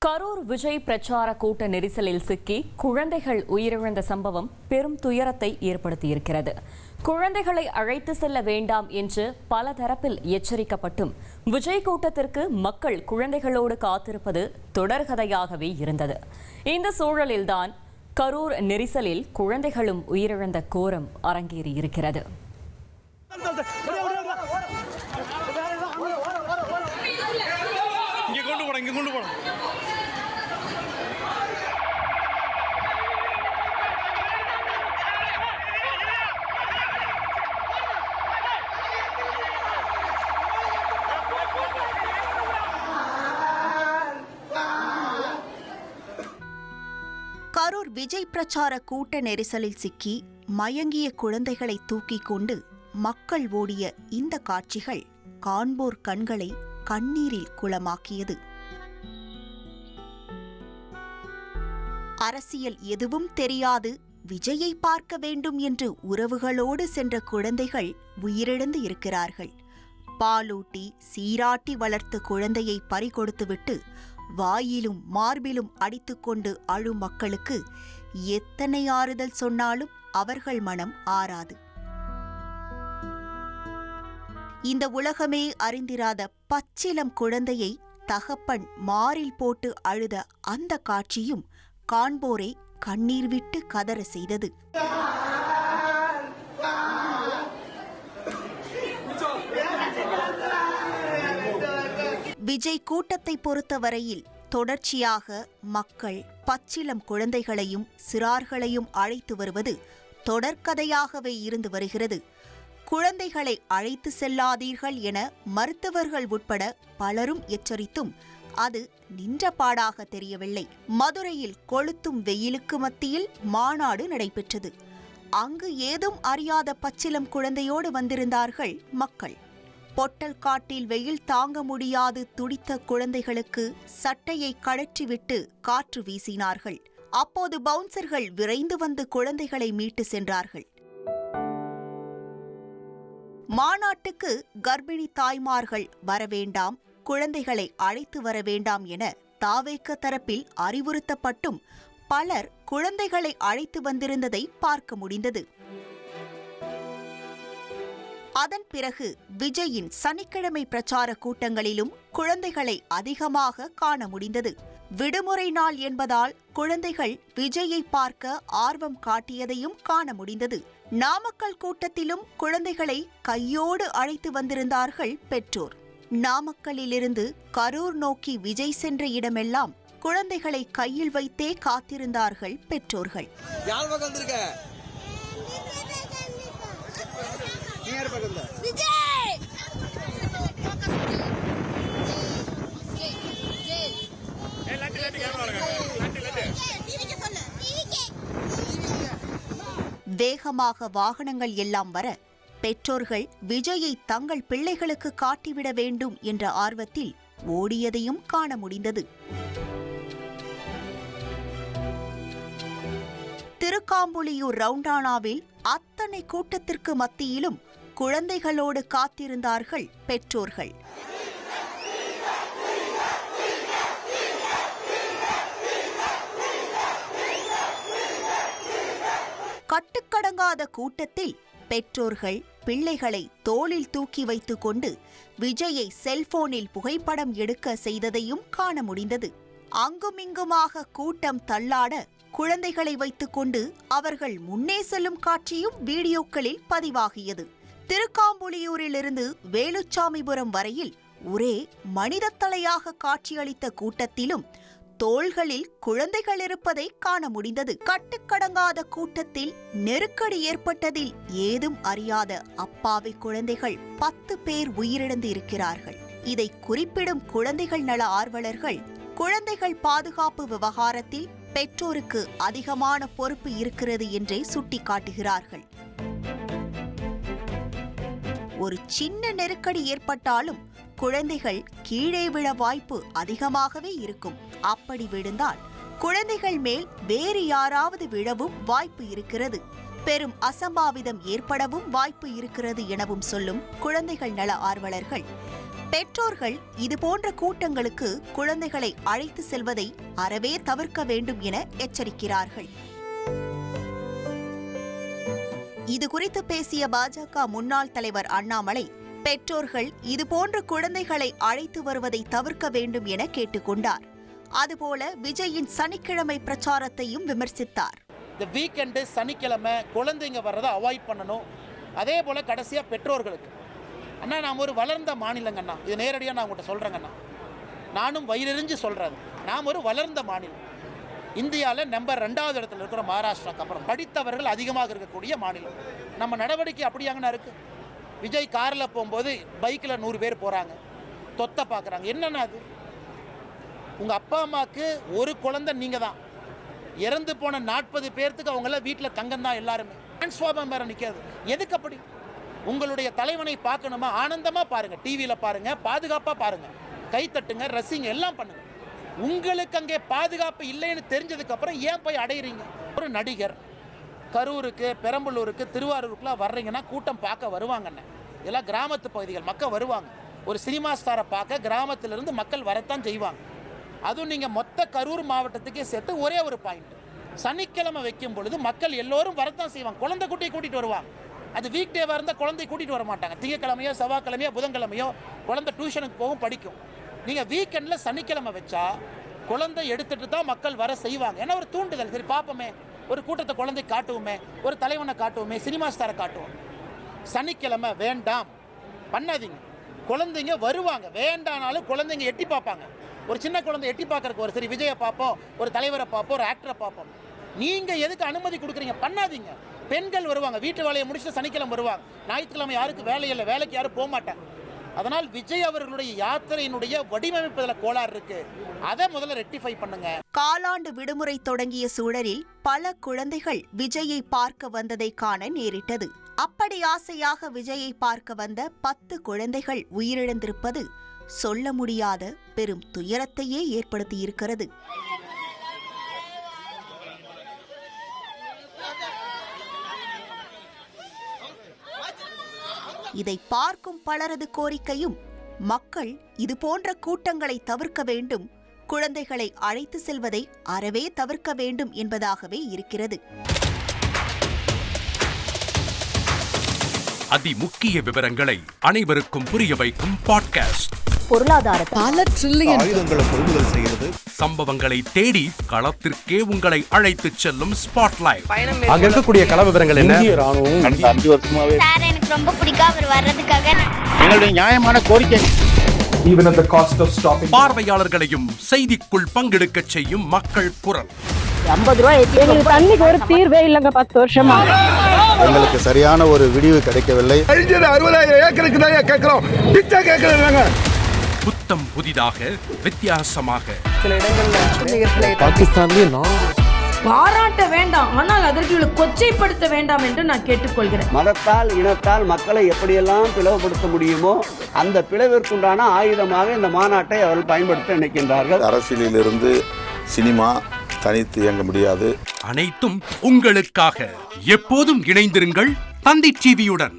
கரூர் விஜய் பிரச்சார கூட்ட நெரிசலில் சிக்கி குழந்தைகள் உயிரிழந்த சம்பவம் பெரும் துயரத்தை ஏற்படுத்தியிருக்கிறது. குழந்தைகளை அழைத்து செல்ல வேண்டாம் என்று பல தரப்பில் எச்சரிக்கப்பட்டும் விஜய் கூட்டத்திற்கு மக்கள் குழந்தைகளோடு காத்திருப்பது தொடர்கதையாகவே இருந்தது. இந்த சூழலில்தான் கரூர் நெரிசலில் குழந்தைகளும் உயிரிழந்த கோரம் அரங்கேறியிருக்கிறது. கரூர் விஜய் பிரச்சார கூட்ட நெரிசலில் சிக்கி மயங்கிய குழந்தைகளை தூக்கிக் கொண்டு மக்கள் ஓடிய இந்த காட்சிகள் காண்போர் கண்களை கண்ணீரில் குளமாக்கியது. அரசியல் எதுவும் தெரியாது விஜயை பார்க்க வேண்டும் என்று உறவுகளோடு சென்ற குழந்தைகள் உயிரிழந்து இருக்கிறார்கள். பாலூட்டி சீராட்டி வளர்த்த குழந்தையை பறிகொடுத்துவிட்டு வாயிலும் மார்பிலும் அடித்துக்கொண்டு அழும் மக்களுக்கு எத்தனை ஆறுதல் சொன்னாலும் அவர்கள் மனம் ஆறாது. இந்த உலகமே அறிந்திராத பச்சிலம் குழந்தையை தகப்பன் மாரில் போட்டு அழுத அந்த காட்சியும் காண்போரை கண்ணீர் விட்டு கதற செய்தது. விஜய் கூட்டத்தை பொறுத்தவரையில் தொடர்ச்சியாக மக்கள் பச்சிலம் குழந்தைகளையும் சிறார்களையும் அழைத்து வருவது தொடர்கதையாகவே இருந்து வருகிறது. குழந்தைகளை அழைத்து செல்லாதீர்கள் என மருத்துவர்கள் உட்பட பலரும் எச்சரித்தும் அது நின்ற பாடாக தெரியவில்லை. மதுரையில் கொளுத்தும் வெயிலுக்கு மத்தியில் மாநாடு நடைபெற்றது. அங்கு ஏதும் அறியாத பச்சிலம் குழந்தையோடு வந்திருந்தார்கள் மக்கள். பொட்டல் காட்டில் வெயில் தாங்க முடியாது துடித்த குழந்தைகளுக்கு சட்டையை கழற்றிவிட்டு காற்று வீசினார்கள். அப்போது பவுன்சர்கள் விரைந்து வந்து குழந்தைகளை மீட்டு சென்றார்கள். மாநாட்டுக்கு கர்ப்பிணி தாய்மார்கள் வரவேண்டாம், குழந்தைகளை அழைத்து வர வேண்டாம் என தாவேக தரப்பில் அறிவுறுத்தப்பட்டும் பலர் குழந்தைகளை அழைத்து வந்திருந்ததை பார்க்க முடிந்தது. அதன் பிறகு விஜயின் சனிக்கிழமை பிரச்சார கூட்டங்களிலும் குழந்தைகளை அதிகமாக காண முடிந்தது. விடுமுறை நாள் என்பதால் குழந்தைகள் விஜயை பார்க்க ஆர்வம் காட்டியதையும் காண முடிந்தது. நாமக்கல் கூட்டத்திலும் குழந்தைகளை கையோடு அழைத்து வந்திருந்தார்கள் பெற்றோர். நாமக்கல்லிலிருந்து கரூர் நோக்கி விஜய் சென்ற இடமெல்லாம் குழந்தைகளை கையில் வைத்தே காத்திருந்தார்கள் பெற்றோர்கள். வேகமாக வாகனங்கள் எல்லாம் வர பெற்றோர்கள் விஜயை தங்கள் பிள்ளைகளுக்கு காட்டிவிட வேண்டும் என்ற ஆர்வத்தில் ஓடியதையும் காண முடிந்தது. திருக்காம்புலியூர் ரவுண்டானாவில் அத்தனை கூட்டத்திற்கு மத்தியிலும் குழந்தைகளோடு காத்திருந்தார்கள் பெற்றோர்கள். கட்டுக்கடங்காத கூட்டத்தில் பெற்றோர்கள் பிள்ளைகளை தோளில் தூக்கி வைத்துக் கொண்டு விஜயை செல்போனில் புகைப்படம் எடுக்க செய்ததையும் காண முடிந்தது. அங்குமிங்குமாக கூட்டம் தள்ளாட குழந்தைகளை வைத்துக்கொண்டு அவர்கள் முன்னே செல்லும் காட்சியும் வீடியோக்களில் பதிவாகியது. திருக்காம்புலியூரிலிருந்து வேலுச்சாமிபுரம் வரையில் ஒரே மனித தலையாக காட்சியளித்த கூட்டத்திலும் தோள்களில் குழந்தைகள் இருப்பதை காண முடிந்தது. கட்டுக்கடங்காத கூட்டத்தில் நெருக்கடி ஏற்பட்டதில் ஏதும் அறியாத அப்பாவி குழந்தைகள் 10 பேர் உயிரிழந்து இருக்கிறார்கள். இதை குறிப்பிடும் குழந்தைகள் நல ஆர்வலர்கள் குழந்தைகள் பாதுகாப்பு விவகாரத்தில் பெற்றோருக்கு அதிகமான பொறுப்பு இருக்கிறது என்றே சுட்டிக்காட்டுகிறார்கள். ஒரு சின்ன நெருக்கடி ஏற்பட்டாலும் குழந்தைகள் கீழே விழ வாய்ப்பு அதிகமாகவே இருக்கும். அப்படி விழுந்தால் குழந்தைகள் மேல் வேறு யாராவது விழவும் வாய்ப்பு இருக்கிறது. பெரும் அசம்பாவிதம் ஏற்படவும் வாய்ப்பு இருக்கிறது எனவும் சொல்லும் குழந்தைகள் நல ஆர்வலர்கள் பெற்றோர்கள் இதுபோன்ற கூட்டங்களுக்கு குழந்தைகளை அழைத்து செல்வதை அறவே தவிர்க்க வேண்டும் என எச்சரிக்கிறார்கள். இதுகுறித்து பேசிய பாஜக முன்னாள் தலைவர் அண்ணாமலை, பெற்றோர்கள் இதுபோன்ற குழந்தைகளை அழைத்து வருவதை தவிர்க்க வேண்டும் என கேட்டுக்கொண்டார். அதுபோல விஜயின் சனிக்கிழமை பிரச்சாரத்தையும் விமர்சித்தார். இந்த வீக்கெண்டு சனிக்கிழமை குழந்தைங்க வர்றதை அவாய்ட் பண்ணணும். அதே போல் கடைசியாக பெற்றோர்களுக்கு, அண்ணா நாம் ஒரு வளர்ந்த மாநிலங்கண்ணா, இது நேரடியாக நான் உங்கள்கிட்ட சொல்கிறேங்கண்ணா, நானும் வயிறெறிஞ்சு சொல்கிறது, நாம் ஒரு வளர்ந்த மாநிலம். இந்தியாவில் நம்பர் 2வது இடத்துல இருக்கிற மகாராஷ்டிராக்கு அப்புறம் படித்தவர்கள் அதிகமாக இருக்கக்கூடிய மாநிலம். நம்ம நடவடிக்கை அப்படியாங்கண்ணா இருக்குது. விஜய் காரில் போகும்போது பைக்கில் 100 பேர் போகிறாங்க, தொத்தை பார்க்குறாங்க. என்னென்ன அது? உங்கள் அப்பா அம்மாவுக்கு ஒரு குழந்தை நீங்கள் தான். இறந்து போன 40 பேர்த்துக்கு அவங்களாம் வீட்டில் தங்கம் தான் எல்லாருமே. டிரான்ஸ்ஃபார்மர் மேலே நிற்காது. எதுக்கு அப்படி? உங்களுடைய தலைவனை பார்க்கணுமா? ஆனந்தமாக பாருங்கள், டிவியில் பாருங்கள், பாதுகாப்பாக பாருங்கள், கை தட்டுங்க, ரசிங்க, எல்லாம் பண்ணுங்கள். உங்களுக்கு அங்கே பாதுகாப்பு இல்லைன்னு தெரிஞ்சதுக்கப்புறம் ஏன் போய் அடையிறீங்க? ஒரு நடிகர் கரூருக்கு, பெரம்பலூருக்கு, திருவாரூருக்குலாம் வர்றீங்கன்னா கூட்டம் பார்க்க வருவாங்கண்ணே. இதெல்லாம் கிராமத்து பகுதிகள், மக்கள் வருவாங்க. ஒரு சினிமா ஸ்டாரை பார்க்க கிராமத்திலிருந்து மக்கள் வரத்தான் செய்வாங்க. அதுவும் நீங்கள் மொத்த கரூர் மாவட்டத்துக்கே சேர்த்து ஒரே ஒரு பாயிண்ட், சனிக்கிழமை வைக்கும் பொழுது மக்கள் எல்லோரும் வரத்தான் செய்வாங்க. குழந்தை குட்டியை கூட்டிகிட்டு வருவாங்க. அது வீக் டேவாக இருந்தால் குழந்தை கூட்டிகிட்டு வர மாட்டாங்க. திங்கக்கிழமையோ செவ்வாய்க்கிழமையோ புதன்கிழமையோ குழந்தை டியூஷனுக்கு போகும், படிக்கும். நீங்கள் வீக்கெண்டில் சனிக்கிழமை வச்சா குழந்தை எடுத்துகிட்டு தான் மக்கள் வர செய்வாங்க. ஏன்னா ஒரு தூண்டுதல், சரி பார்ப்போமே, ஒரு கூட்டத்தை குழந்தை காட்டுவோமே, ஒரு தலைவனை காட்டுவோமே, சினிமா ஸ்டாரை காட்டுவோம். சனிக்கிழமை வேண்டாம், பண்ணாதீங்க. குழந்தைங்க வருவாங்க, வேண்டானாலும் குழந்தைங்க எட்டி பார்ப்பாங்க. ஒரு சின்ன குழந்தை எட்டி பார்க்கறதுக்கு ஒரு சரி விஜயை பார்ப்போம், ஒரு தலைவரை பார்ப்போம், ஒரு ஆக்டரை பார்ப்போம். நீங்கள் எதுக்கு அனுமதி கொடுக்குறீங்க? பண்ணாதீங்க. பெண்கள் வருவாங்க, வீட்டு வேலையை முடிச்சுட்டு சனிக்கிழமை வருவாங்க. ஞாயிற்றுக்கிழமை யாருக்கு வேலை இல்லை, வேலைக்கு யாரும் போக மாட்டாங்க. அதனால் விஜய் அவர்களுடைய யாத்திரையினுடைய வடிவமைப்பதில் கோளாறு இருக்கு. அதை முதல்ல ரெக்டிஃபை பண்ணுங்க. காலாண்டு விடுமுறை தொடங்கிய சூழலில் பல குழந்தைகள் விஜயை பார்க்க வந்ததை காண நேரிட்டது. அப்படி ஆசையாக விஜயை பார்க்க வந்த 10 குழந்தைகள் உயிரிழந்திருப்பது சொல்ல முடியாத பெரும் துயரத்தையே ஏற்படுத்தியிருக்கிறது. இதை பார்க்கும் பலரது கோரிக்கையும் மக்கள் இதுபோன்ற கூட்டங்களை தவிர்க்க வேண்டும், குழந்தைகளை அழைத்து செல்வதை அறவே தவிர்க்க வேண்டும் என்பதாகவே இருக்கிறது. அதிமுக்கிய விவரங்களை அனைவருக்கும் புரிய வைக்கும் பாட்காஸ்ட். பொருளாதார பல ட்ரில்லியன் ஆயுதங்களை கொள்முதல் செய்கிறது. சம்பவங்களை தேடி களத்திற்கே உங்களை அழைத்துச் செல்லும் ஸ்பாட்லைட். அங்க இருக்கக்கூடிய கள விவரங்கள் என்ன? இந்திய ராணுவம் கடந்த 5 வருஷமாவே சார் எனக்கு ரொம்ப பிடிக்கும் அவர் வர்றதுக்காக. எங்களுடைய நியாயமான கோரிக்கை. even at the cost of stopping பார்வையாளர்களையும் செய்திக்குள் பங்கெடுக்கச் செய்யும் மக்கள் குரல். 50 ரூபாய் எங்களுக்கு தண்ணிக்கு ஒரு தீர்வே இல்லங்க 10 வருஷமா. எங்களுக்கு சரியான ஒரு விடிவு கிடைக்கவில்லை. 60,000 ஏக்கருக்கு தான் கேக்குறோம், பிச்சை கேக்குறாங்க. புத்தம் புதிதாக, வித்தியாசமாக. சில இடங்கள்ல பாகிஸ்தான்லயே பாராட்ட வேண்டாம், ஆனால் அதற்கு கொச்சைப்படுத்த வேண்டாம் என்று நான் கேட்டுக்கொள்கிறேன். மதத்தால் இனத்தால் மக்களை எப்படியெல்லாம் பிளவுபடுத்த முடியுமோ அந்த பிளவிற்குண்டான ஆயுதமாக இந்த மாநாட்டை அவர்கள் பயன்படுத்த நினைக்கின்றார்கள். அரசியலிலிருந்து சினிமா தனித்து இயங்க முடியாது. அனைத்தும் உங்களுக்காக. எப்போதும் இணைந்திருங்கள் தந்தி டிவியுடன்.